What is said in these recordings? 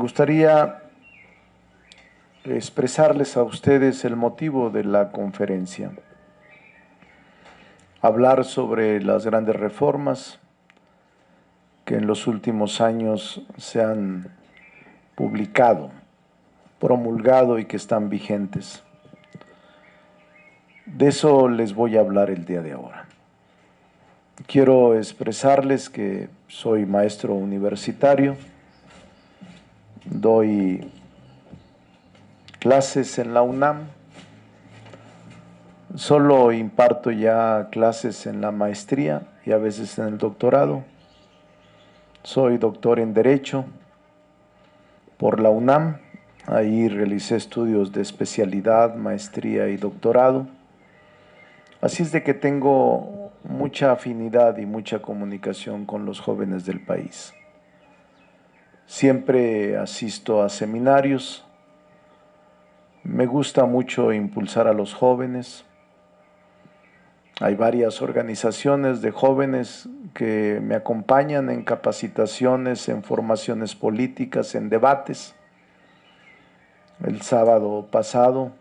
gustaría expresarles a ustedes el motivo de la conferencia. Hablar sobre las grandes reformas que en los últimos años se han publicado, promulgado y que están vigentes. De eso les voy a hablar el día de ahora. Quiero expresarles que soy maestro universitario, doy clases en la UNAM, solo imparto ya clases en la maestría y a veces en el doctorado. Soy doctor en Derecho por la UNAM, ahí realicé estudios de especialidad, maestría y doctorado. Así es de que tengo mucha afinidad y mucha comunicación con los jóvenes del país. Siempre asisto a seminarios. Me gusta mucho impulsar a los jóvenes. Hay varias organizaciones de jóvenes que me acompañan en capacitaciones, en formaciones políticas, en debates. El sábado pasado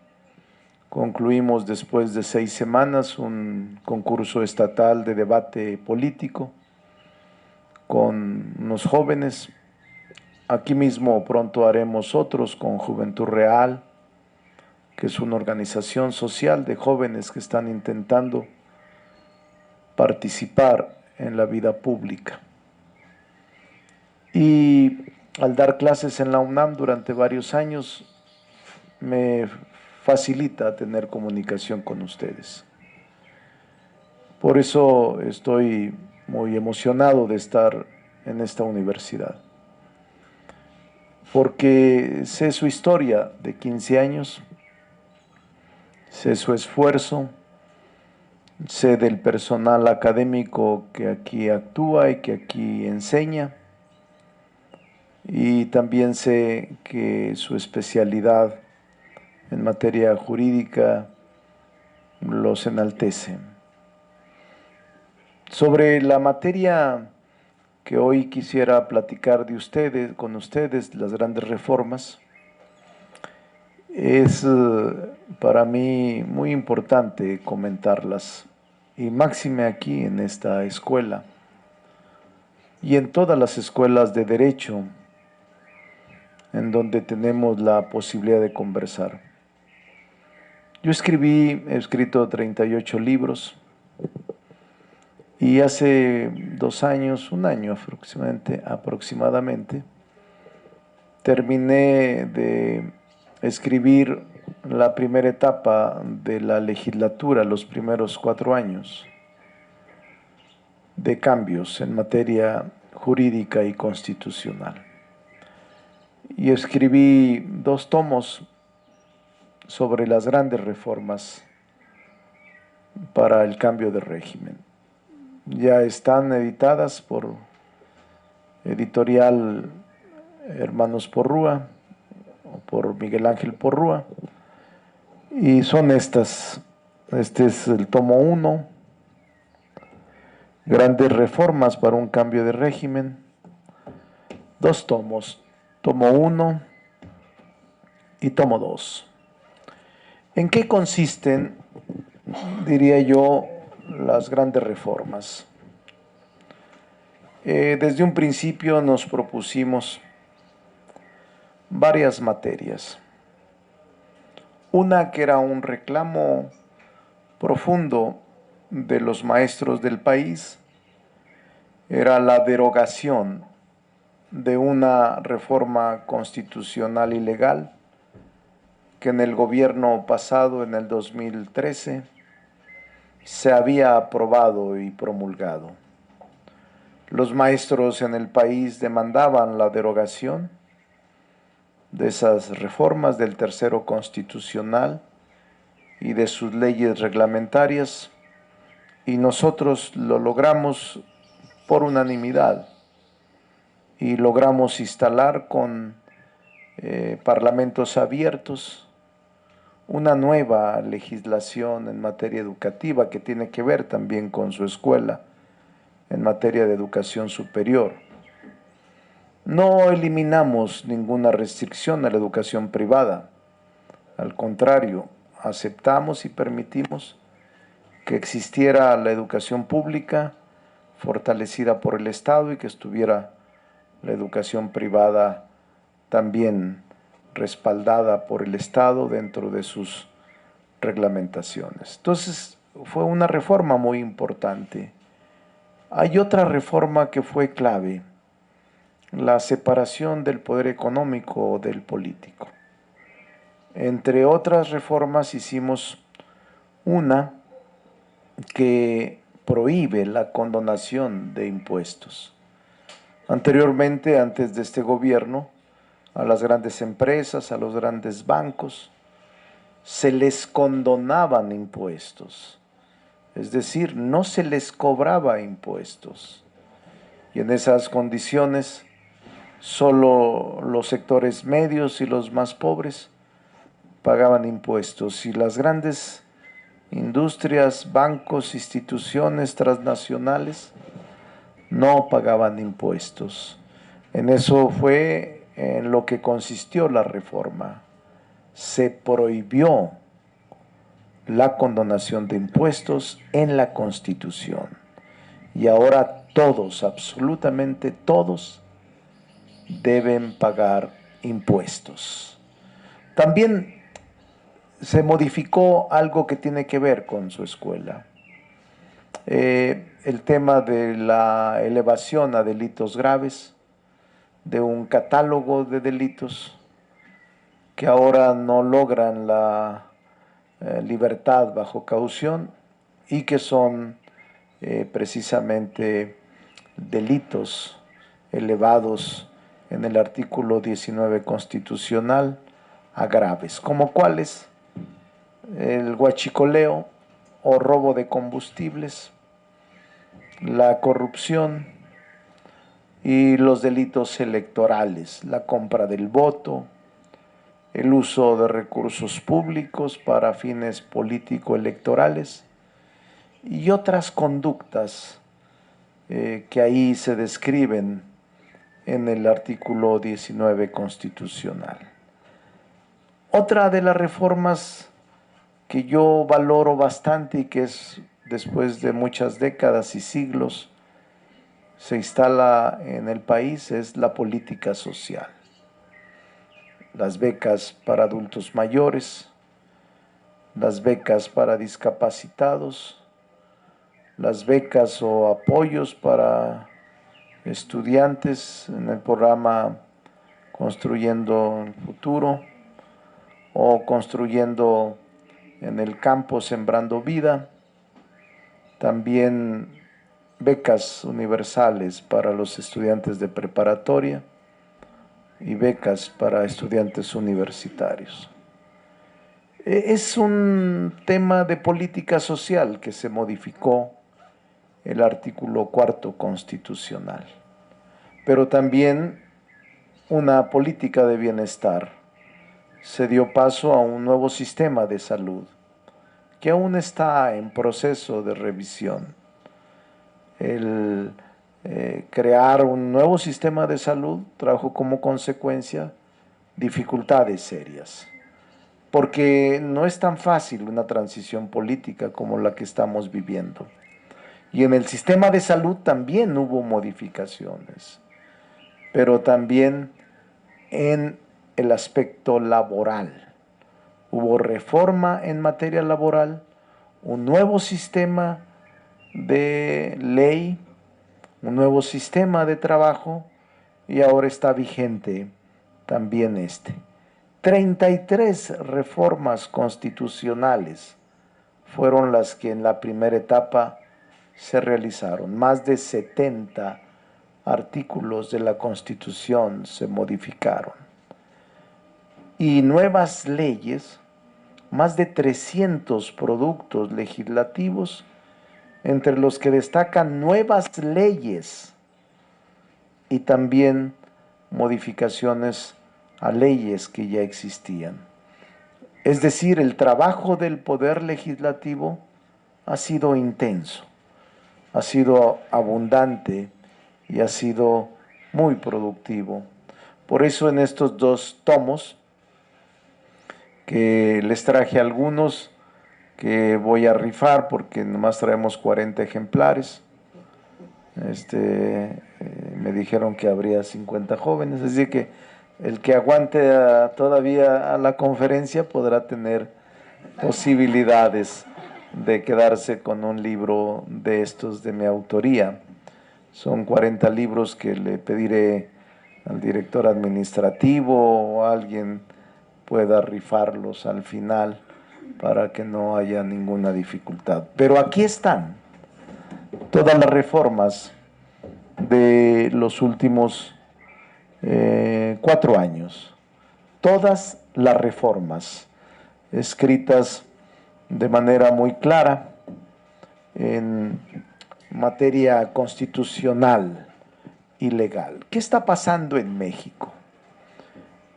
concluimos, después de 6 semanas, un concurso estatal de debate político con unos jóvenes. Aquí mismo pronto haremos otros con Juventud Real, que es una organización social de jóvenes que están intentando participar en la vida pública. Y al dar clases en la UNAM durante varios años, me facilita tener comunicación con ustedes. Por eso estoy muy emocionado de estar en esta universidad, porque sé su historia de 15 años, sé su esfuerzo, sé del personal académico que aquí actúa y que aquí enseña, y también sé que su especialidad en materia jurídica los enaltece. Sobre la materia que hoy quisiera platicar con ustedes, las grandes reformas, es para mí muy importante comentarlas, y máxime aquí en esta escuela y en todas las escuelas de derecho en donde tenemos la posibilidad de conversar. Yo he escrito 38 libros, y hace 2 años, un año aproximadamente, terminé de escribir la primera etapa de la legislatura, los primeros 4 años de cambios en materia jurídica y constitucional. Y escribí 2 tomos sobre las grandes reformas para el cambio de régimen. Ya están editadas por Editorial Hermanos Porrúa, o por Miguel Ángel Porrúa, y son estas. Este es el tomo 1, Grandes Reformas para un Cambio de Régimen. 2 tomos, tomo 1 y tomo 2. ¿En qué consisten, diría yo, las grandes reformas? Desde un principio nos propusimos varias materias. Una que era un reclamo profundo de los maestros del país, era la derogación de una reforma constitucional ilegal que en el gobierno pasado, en el 2013, se había aprobado y promulgado. Los maestros en el país demandaban la derogación de esas reformas del tercero constitucional y de sus leyes reglamentarias, y nosotros lo logramos por unanimidad, y logramos instalar con parlamentos abiertos una nueva legislación en materia educativa que tiene que ver también con su escuela en materia de educación superior. No eliminamos ninguna restricción a la educación privada. Al contrario, aceptamos y permitimos que existiera la educación pública fortalecida por el Estado y que estuviera la educación privada también respaldada por el Estado dentro de sus reglamentaciones. Entonces, fue una reforma muy importante. Hay otra reforma que fue clave, la separación del poder económico del político. Entre otras reformas hicimos una que prohíbe la condonación de impuestos. Anteriormente, antes de este gobierno, a las grandes empresas, a los grandes bancos, se les condonaban impuestos, es decir, no se les cobraba impuestos. Y en esas condiciones, solo los sectores medios y los más pobres pagaban impuestos, y las grandes industrias, bancos, instituciones transnacionales no pagaban impuestos. En eso fue en lo que consistió la reforma. Se prohibió la condonación de impuestos en la Constitución. Y ahora todos, absolutamente todos, deben pagar impuestos. También se modificó algo que tiene que ver con su escuela. El tema de la elevación a delitos graves, de un catálogo de delitos que ahora no logran la libertad bajo caución y que son precisamente delitos elevados en el artículo 19 constitucional a graves, como cuáles: el huachicoleo o robo de combustibles, la corrupción y los delitos electorales, la compra del voto, el uso de recursos públicos para fines político-electorales y otras conductas que ahí se describen en el artículo 19 constitucional. Otra de las reformas que yo valoro bastante y que es después de muchas décadas y siglos se instala en el país es la política social. Las becas para adultos mayores, las becas para discapacitados, las becas o apoyos para estudiantes en el programa Construyendo el Futuro o Construyendo en el Campo Sembrando Vida, también becas universales para los estudiantes de preparatoria y becas para estudiantes universitarios. Es un tema de política social que se modificó el artículo 4 constitucional, pero también una política de bienestar. Se dio paso a un nuevo sistema de salud que aún está en proceso de revisión. El crear un nuevo sistema de salud trajo como consecuencia dificultades serias, porque no es tan fácil una transición política como la que estamos viviendo. Y en el sistema de salud también hubo modificaciones, pero también en el aspecto laboral. Hubo reforma en materia laboral, un nuevo sistema de ley, un nuevo sistema de trabajo, y ahora está vigente también este. 33 reformas constitucionales fueron las que en la primera etapa se realizaron. Más de 70 artículos de la Constitución se modificaron. Y nuevas leyes, más de 300 productos legislativos, entre los que destacan nuevas leyes y también modificaciones a leyes que ya existían. Es decir, el trabajo del Poder Legislativo ha sido intenso, ha sido abundante y ha sido muy productivo. Por eso en estos 2 tomos, que les traje algunos, que voy a rifar porque nomás traemos 40 ejemplares. Me dijeron que habría 50 jóvenes, así que el que aguante todavía a la conferencia podrá tener posibilidades de quedarse con un libro de estos de mi autoría. Son 40 libros que le pediré al director administrativo o a alguien pueda rifarlos al final para que no haya ninguna dificultad. Pero aquí están todas las reformas de los últimos 4 años. Todas las reformas escritas de manera muy clara en materia constitucional y legal. ¿Qué está pasando en México?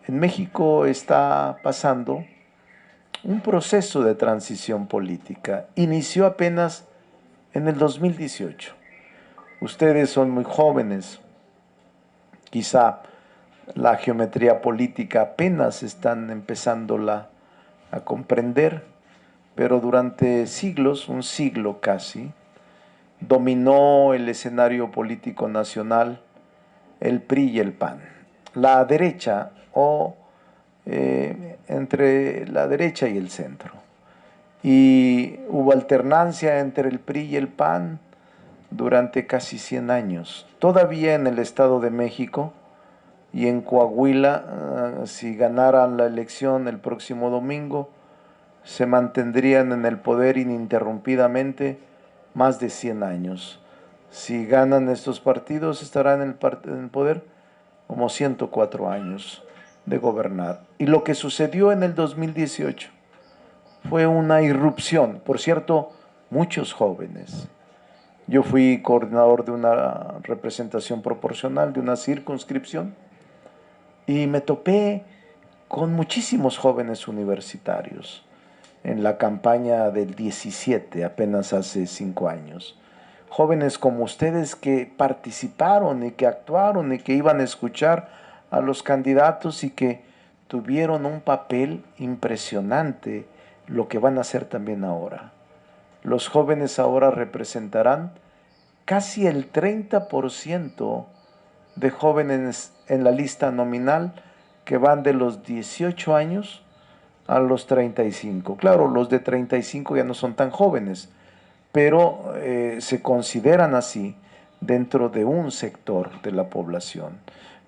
En México está pasando un proceso de transición política. Inició apenas en el 2018. Ustedes son muy jóvenes, quizá la geometría política apenas están empezándola a comprender, pero durante siglos, un siglo casi, dominó el escenario político nacional el PRI y el PAN. La derecha o entre la derecha y el centro. Y hubo alternancia entre el PRI y el PAN durante casi 100 años. Todavía en el Estado de México y en Coahuila, si ganaran la elección el próximo domingo, se mantendrían en el poder ininterrumpidamente más de 100 años. Si ganan estos partidos, estarán en el poder como 104 años de gobernar. Y lo que sucedió en el 2018 fue una irrupción. Por cierto, muchos jóvenes. Yo fui coordinador de una representación proporcional, de una circunscripción, y me topé con muchísimos jóvenes universitarios en la campaña del 17, apenas hace 5 años. Jóvenes como ustedes que participaron y que actuaron y que iban a escuchar a los candidatos y que tuvieron un papel impresionante, lo que van a hacer también ahora. Los jóvenes ahora representarán casi el 30% de jóvenes en la lista nominal que van de los 18 años a los 35. Claro, los de 35 ya no son tan jóvenes, pero se consideran así dentro de un sector de la población.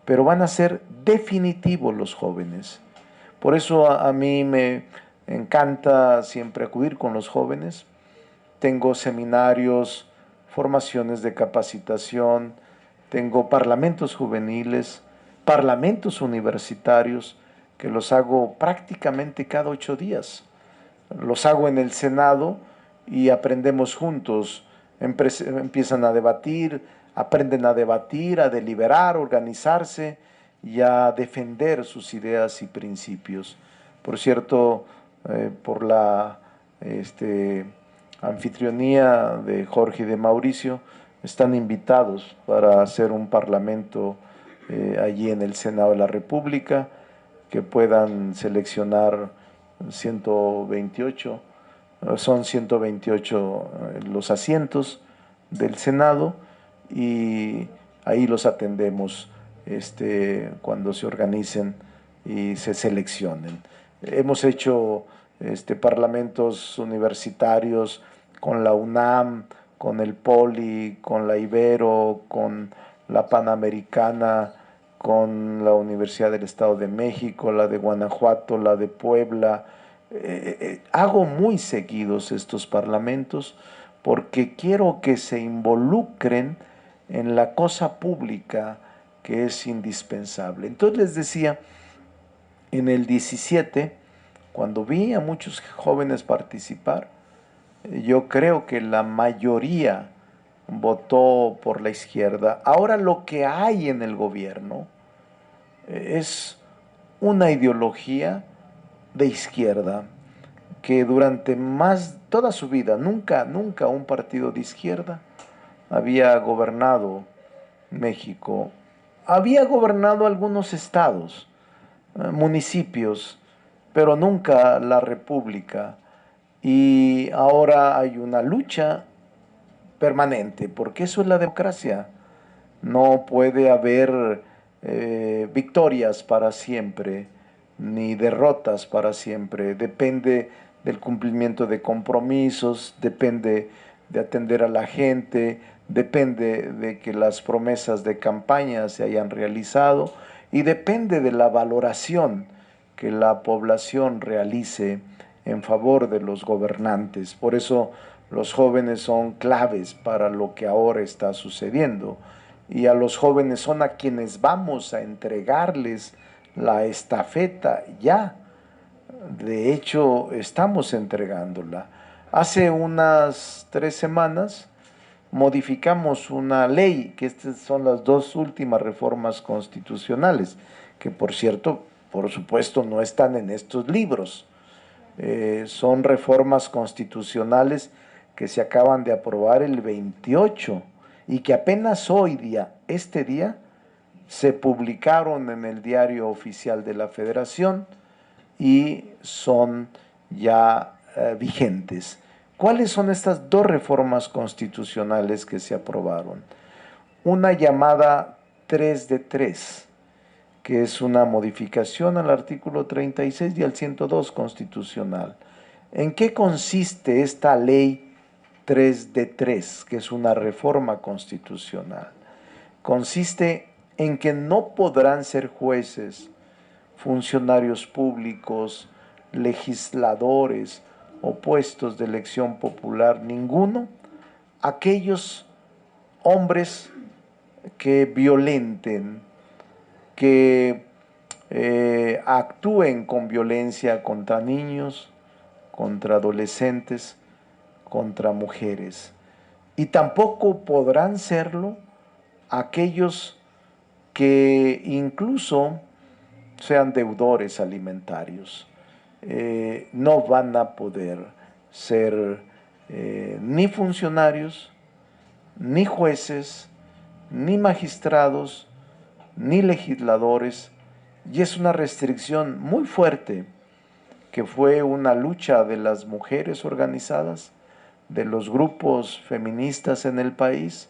Pero van a ser definitivos los jóvenes. Por eso a mí me encanta siempre acudir con los jóvenes. Tengo seminarios, formaciones de capacitación, tengo parlamentos juveniles, parlamentos universitarios, que los hago prácticamente cada 8 días. Los hago en el Senado y aprendemos juntos. Empiezan a debatir, aprenden a debatir, a deliberar, a organizarse y a defender sus ideas y principios. Por cierto, por la anfitrionía de Jorge y de Mauricio, están invitados para hacer un parlamento allí en el Senado de la República, que puedan seleccionar 128, son 128 los asientos del Senado y ahí los atendemos cuando se organicen y se seleccionen. Hemos hecho parlamentos universitarios con la UNAM, con el Poli, con la Ibero, con la Panamericana, con la Universidad del Estado de México, la de Guanajuato, la de Puebla. Hago muy seguidos estos parlamentos porque quiero que se involucren en la cosa pública que es indispensable. Entonces les decía, en el 17, cuando vi a muchos jóvenes participar, yo creo que la mayoría votó por la izquierda. Ahora lo que hay en el gobierno es una ideología de izquierda que durante toda su vida, nunca un partido de izquierda había gobernado México había gobernado algunos estados, municipios, pero nunca la república. Y ahora hay una lucha permanente, porque eso es la democracia. No puede haber victorias para siempre, ni derrotas para siempre. Depende del cumplimiento de compromisos, depende de atender a la gente, depende de que las promesas de campaña se hayan realizado y depende de la valoración que la población realice en favor de los gobernantes. Por eso los jóvenes son claves para lo que ahora está sucediendo. Y a los jóvenes son a quienes vamos a entregarles la estafeta ya. De hecho, estamos entregándola. Hace unas 3 semanas modificamos una ley, que estas son las 2 últimas reformas constitucionales, que por cierto, por supuesto, no están en estos libros. Son reformas constitucionales que se acaban de aprobar el 28 y que apenas hoy día, este día, se publicaron en el Diario Oficial de la Federación y son ya vigentes. ¿Cuáles son estas 2 reformas constitucionales que se aprobaron? Una llamada 3 de 3, que es una modificación al artículo 36 y al 102 constitucional. ¿En qué consiste esta ley 3 de 3, que es una reforma constitucional? Consiste en que no podrán ser jueces, funcionarios públicos, legisladores o puestos de elección popular, ninguno, aquellos hombres que violenten, que actúen con violencia contra niños, contra adolescentes, contra mujeres. Y tampoco podrán serlo aquellos que incluso sean deudores alimentarios. No van a poder ser ni funcionarios, ni jueces, ni magistrados, ni legisladores, y es una restricción muy fuerte que fue una lucha de las mujeres organizadas, de los grupos feministas en el país,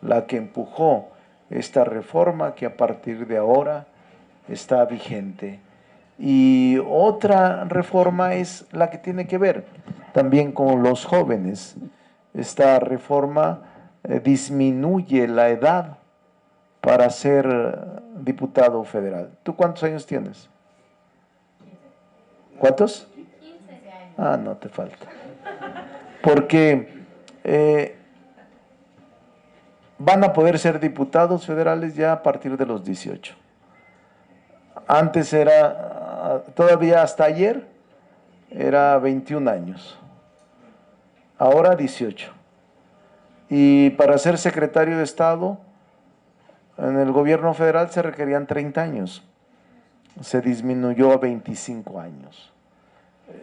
la que empujó esta reforma que a partir de ahora está vigente. Y otra reforma es la que tiene que ver también con los jóvenes. Esta reforma disminuye la edad para ser diputado federal. ¿Tú cuántos años tienes? ¿Cuántos? 15 años. Ah, no te falta. Porque van a poder ser diputados federales ya a partir de los 18. Antes era, todavía hasta ayer, era 21 años. Ahora 18. Y para ser secretario de Estado, en el gobierno federal se requerían 30 años. Se disminuyó a 25 años.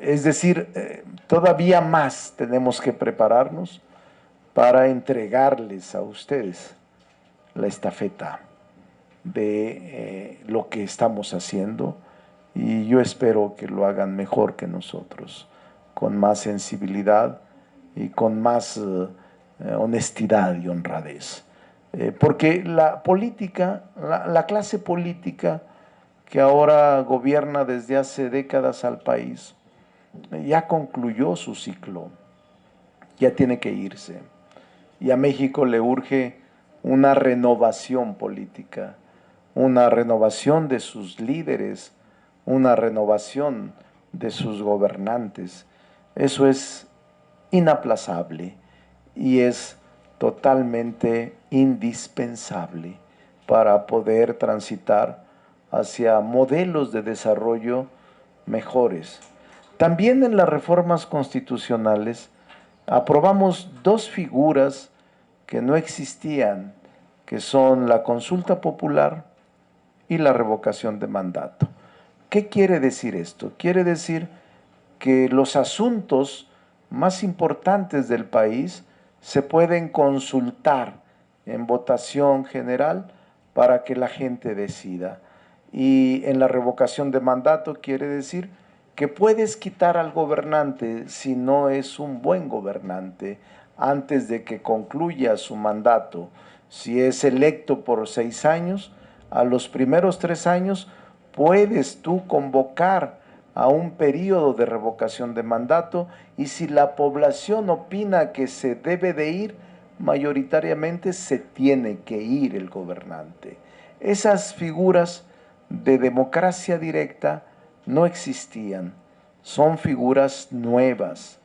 Es decir, todavía más tenemos que prepararnos para entregarles a ustedes la estafeta de lo que estamos haciendo, y yo espero que lo hagan mejor que nosotros, con más sensibilidad y con más honestidad y honradez. Porque la política, la clase política que ahora gobierna desde hace décadas al país, ya concluyó su ciclo, ya tiene que irse. Y a México le urge una renovación política, una renovación de sus líderes, una renovación de sus gobernantes. Eso es inaplazable y es totalmente indispensable para poder transitar hacia modelos de desarrollo mejores. También en las reformas constitucionales aprobamos 2 figuras que no existían, que son la consulta popular y la revocación de mandato. ¿Qué quiere decir esto? Quiere decir que los asuntos más importantes del país se pueden consultar en votación general para que la gente decida. Y en la revocación de mandato quiere decir que puedes quitar al gobernante si no es un buen gobernante antes de que concluya su mandato. Si es electo por 6 años, a los primeros 3 años puedes tú convocar a un periodo de revocación de mandato, y si la población opina que se debe de ir, mayoritariamente se tiene que ir el gobernante. Esas figuras de democracia directa no existían, son figuras nuevas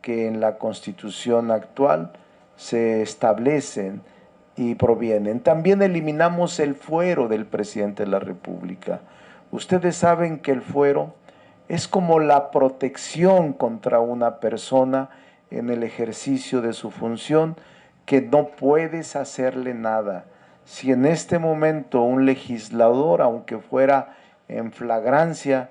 que en la Constitución actual se establecen y provienen. También eliminamos el fuero del presidente de la República. Ustedes saben que el fuero es como la protección contra una persona en el ejercicio de su función, que no puedes hacerle nada. Si en este momento un legislador, aunque fuera en flagrancia,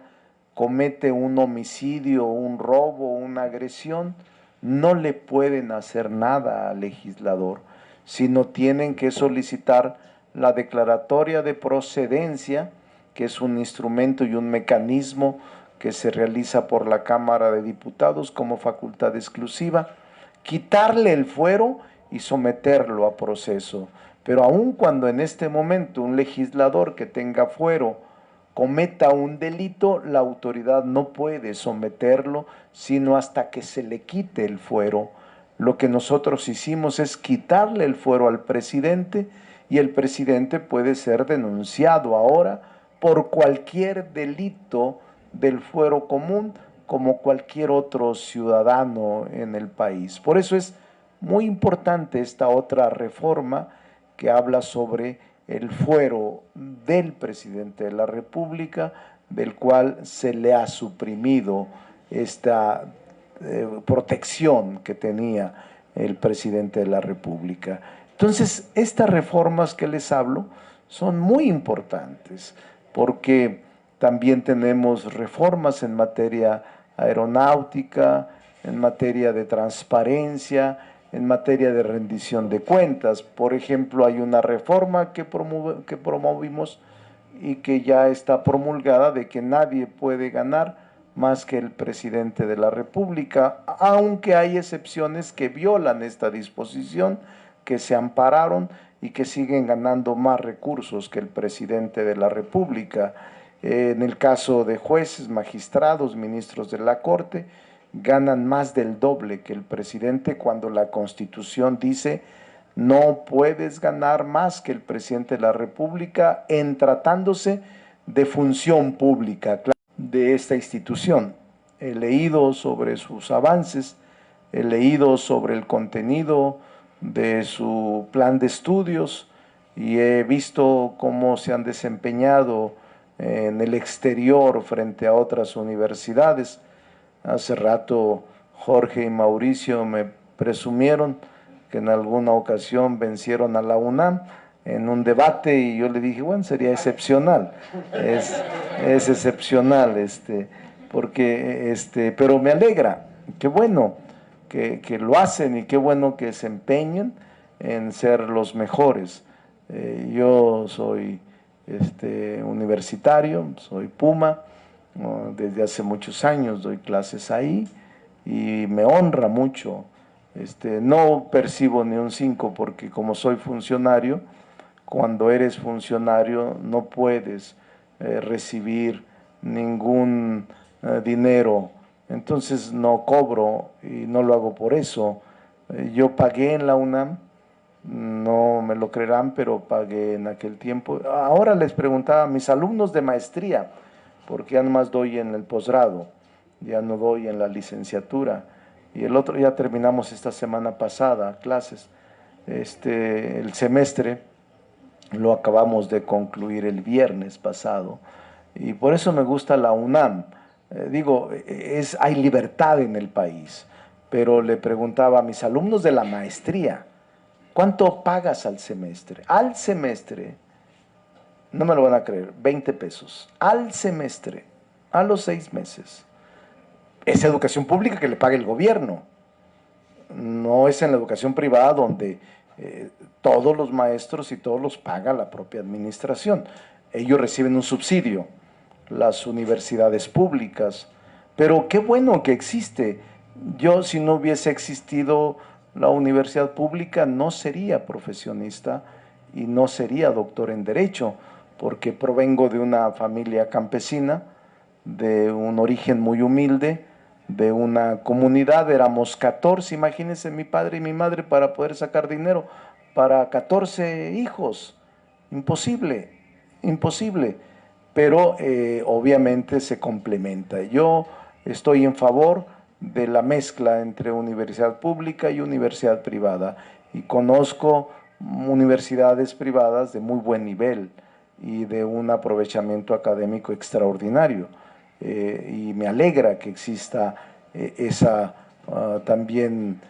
comete un homicidio, un robo, una agresión, no le pueden hacer nada al legislador, sino tienen que solicitar la declaratoria de procedencia, que es un instrumento y un mecanismo que se realiza por la Cámara de Diputados como facultad exclusiva, quitarle el fuero y someterlo a proceso. Pero aun cuando en este momento un legislador que tenga fuero cometa un delito, la autoridad no puede someterlo sino hasta que se le quite el fuero. Lo que nosotros hicimos es quitarle el fuero al presidente, y el presidente puede ser denunciado ahora por cualquier delito del fuero común, como cualquier otro ciudadano en el país. Por eso es muy importante esta otra reforma que habla sobre el fuero del presidente de la República, del cual se le ha suprimido esta protección que tenía el presidente de la República. Entonces, estas reformas que les hablo son muy importantes, porque también tenemos reformas en materia aeronáutica, en materia de transparencia, en materia de rendición de cuentas. Por ejemplo, hay una reforma que promovimos y que ya está promulgada, de que nadie puede ganar más que el presidente de la República, aunque hay excepciones que violan esta disposición, que se ampararon y que siguen ganando más recursos que el presidente de la República. En el caso de jueces, magistrados, ministros de la Corte, ganan más del doble que el presidente, cuando la Constitución dice no puedes ganar más que el presidente de la República en tratándose de función pública de esta institución. He leído sobre sus avances, he leído sobre el contenido de su plan de estudios y he visto cómo se han desempeñado en el exterior frente a otras universidades. Hace rato Jorge y Mauricio me presumieron que en alguna ocasión vencieron a la UNAM en un debate, y yo le dije, bueno, sería excepcional, es excepcional, porque, pero me alegra, qué bueno que lo hacen y qué bueno que se empeñen en ser los mejores. Yo soy universitario, soy Puma, desde hace muchos años doy clases ahí y me honra mucho. No percibo ni un 5 porque como soy funcionario, cuando eres funcionario no puedes recibir ningún dinero, entonces no cobro y no lo hago por eso. Yo pagué en la UNAM, no me lo creerán, pero pagué en aquel tiempo. Ahora les preguntaba a mis alumnos de maestría, porque ya nomás doy en el posgrado, ya no doy en la licenciatura, y el otro ya terminamos esta semana pasada clases. El semestre lo acabamos de concluir el viernes pasado, y por eso me gusta la UNAM. Hay libertad en el país, pero le preguntaba a mis alumnos de la maestría, ¿cuánto pagas al semestre? Al semestre, no me lo van a creer, 20 pesos. Al semestre, a los 6 meses. Es educación pública que le paga el gobierno. No es en la educación privada donde todos los maestros y todos los paga la propia administración. Ellos reciben un subsidio, las universidades públicas, pero qué bueno que existe. Yo, si no hubiese existido la universidad pública, no sería profesionista y no sería doctor en Derecho, porque provengo de una familia campesina, de un origen muy humilde, de una comunidad, éramos 14, imagínense mi padre y mi madre para poder sacar dinero para 14 hijos, imposible, imposible, pero obviamente se complementa. Yo estoy en favor de la mezcla entre universidad pública y universidad privada y conozco universidades privadas de muy buen nivel y de un aprovechamiento académico extraordinario. Y me alegra que exista esa también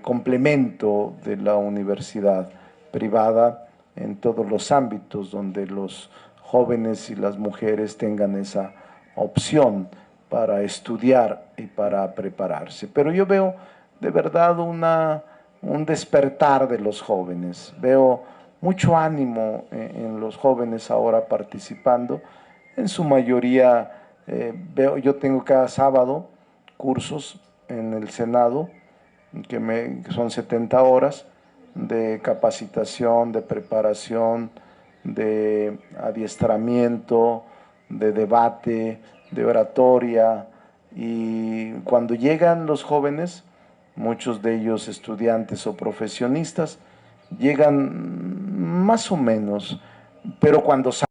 complemento de la universidad privada en todos los ámbitos donde los jóvenes y las mujeres tengan esa opción para estudiar y para prepararse. Pero yo veo de verdad un despertar de los jóvenes, veo mucho ánimo en los jóvenes ahora participando, en su mayoría yo tengo cada sábado cursos en el Senado, que son 70 horas de capacitación, de preparación, de adiestramiento, de debate, de oratoria. Y cuando llegan los jóvenes, muchos de ellos estudiantes o profesionistas, llegan más o menos, pero cuando